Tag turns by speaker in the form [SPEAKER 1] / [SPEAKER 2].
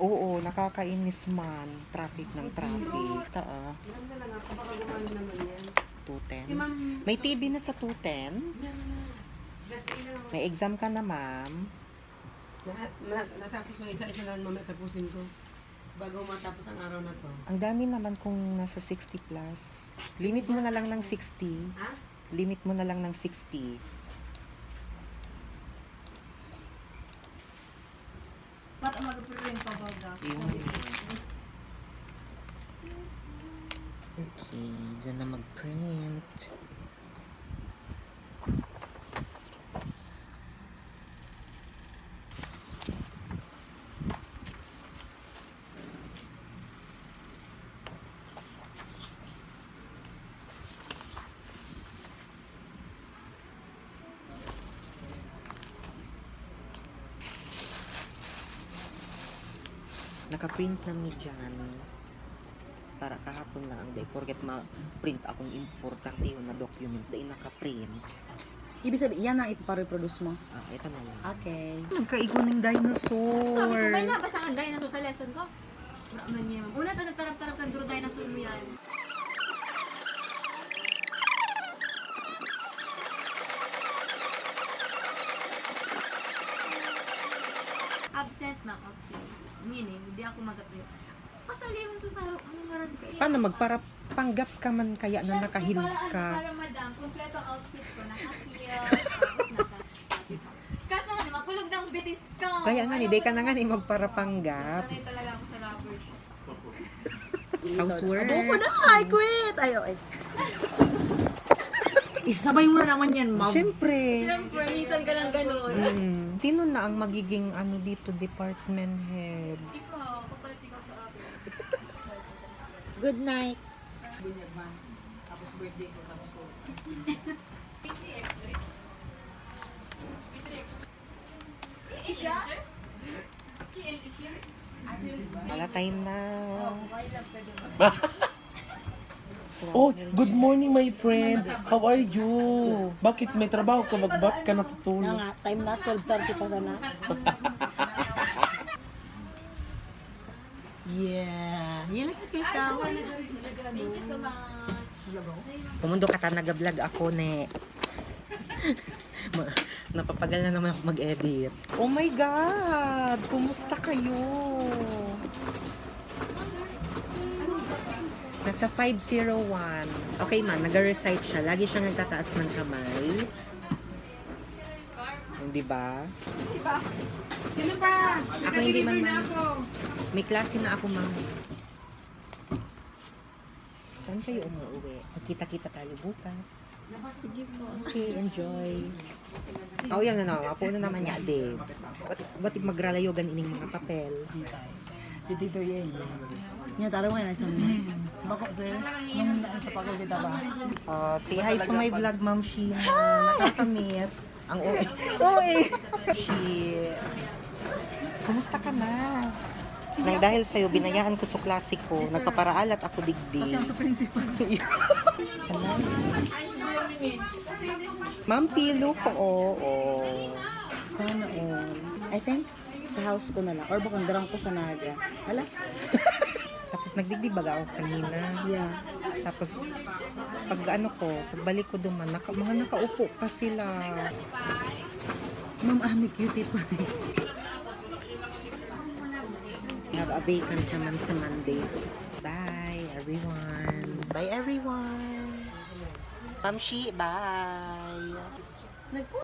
[SPEAKER 1] Oo, nakakainis man. Traffic ng traffic.
[SPEAKER 2] Ilan na lang ako, baka gumano naman yan.
[SPEAKER 1] 210.
[SPEAKER 2] Si ma'am...
[SPEAKER 1] May TV na sa 210.
[SPEAKER 2] Last day lang ako.
[SPEAKER 1] May exam ka na, ma'am.
[SPEAKER 2] Natapos ko isa-isa na lang mamaya tapusin ko. Bago matapos ang araw na to.
[SPEAKER 1] Ang dami naman kung nasa 60 plus. Limit mo na lang ng 60.
[SPEAKER 2] Ha?
[SPEAKER 1] Limit mo na lang ng 60.
[SPEAKER 3] Ba't ang mag-print pa ba daw?
[SPEAKER 1] Yun. Okay, dyan na mag-print. Naka-print na mi dyan. Para kahapon lang ang day. Forget ma-print akong importante yun na document. Day naka-print.
[SPEAKER 3] Ibig sabihin, yan ang ipareproduce mo.
[SPEAKER 1] Ah, ito na lang.
[SPEAKER 3] Okay.
[SPEAKER 1] Magkaigo ng dinosaur.
[SPEAKER 4] Sabi ko, may nabasa ang dinosaur sa lesson ko. Raman niya. Una, nagtarap-tarap kang duro dinosaur mo yan. Absent na, okay. Meaning, hindi ako magatuyo. Pasalihon sa saro. Anong garan ka?
[SPEAKER 1] Paano magparapanggap ka man kaya na naka-heels ka?
[SPEAKER 4] Para madam, kompleto outfit ko. Naka-heels, tapos naka-tapit. Kaso nga, makulog ng bitis ko.
[SPEAKER 1] Kaya nga, hindi ka na nga ni magparapanggap.
[SPEAKER 4] Sanay talaga ako sa rubber shoes.
[SPEAKER 1] Housework.
[SPEAKER 3] Abo ko na, I quit! Ayo, ay. Isabay mo na naman yan, ma'am.
[SPEAKER 1] Siyempre.
[SPEAKER 4] Siyempre, minsan ka lang ganun.
[SPEAKER 1] Sino na ang magiging ano dito, department head?
[SPEAKER 4] Ikaw, kapalit ikaw sa akin.
[SPEAKER 3] Good night.
[SPEAKER 2] Bunyag man. Tapos birthday ko, tapos ko.
[SPEAKER 4] Isha? Isha?
[SPEAKER 1] Wala time na.
[SPEAKER 5] Oh, good morning my friend. How are you? Bakit may trabaho ka? Ba't ka
[SPEAKER 3] Na
[SPEAKER 5] natutulog?
[SPEAKER 3] nga, time na, 12:30 pa sana. Yeah. You like it, Crystal?
[SPEAKER 4] Thank you so much.
[SPEAKER 1] Kumundo ka ta, nag-vlog ako, ne. Napapagal na naman ako mag-edit. Oh my God! Kumusta kayo? Nasa 501. Okay man, nag-recite siya. Lagi siyang nagtataas ng kamay. Di ba?
[SPEAKER 2] Sino pa?
[SPEAKER 1] Ako hindi man
[SPEAKER 2] Naka-deliver na
[SPEAKER 1] man.
[SPEAKER 2] ako.
[SPEAKER 1] May klase na ako, ma'am. Saan kayo umuwi? Magkita-kita tayo bukas.
[SPEAKER 4] Sige po.
[SPEAKER 1] Okay, enjoy. Oh, yan na naman. Apo na naman niya, de. Ba't magralayogan ining mga papel?
[SPEAKER 6] Si Tito Yen.
[SPEAKER 3] Yan, tara mo yan, isang
[SPEAKER 6] Bako sir, nung sa faculty ta ba?
[SPEAKER 1] Say hi to my vlog, Ma'am Sheena. Nakakamiss. Ang OA. OA! She... Kumusta ka na? Nang dahil sa'yo, binayaan ko sa klase ko. Nagpaparaalat ako digdig.
[SPEAKER 6] Sa principal.
[SPEAKER 1] Ano? Ma'am, pilo ko. Oo.
[SPEAKER 3] Sana all. I think, sa house ko na lang. Or baka darang ko sa Naga. Hala?
[SPEAKER 1] Tapos nagdigdibag ako kanina.
[SPEAKER 3] Yeah.
[SPEAKER 1] Tapos pag ano ko, pagbalik ko duman, mga nakaupo pa sila.
[SPEAKER 3] Ma'am, may cutie pa.
[SPEAKER 1] We have a vacant naman sa Monday. Bye, everyone. Bye, everyone. Pamshi, bye.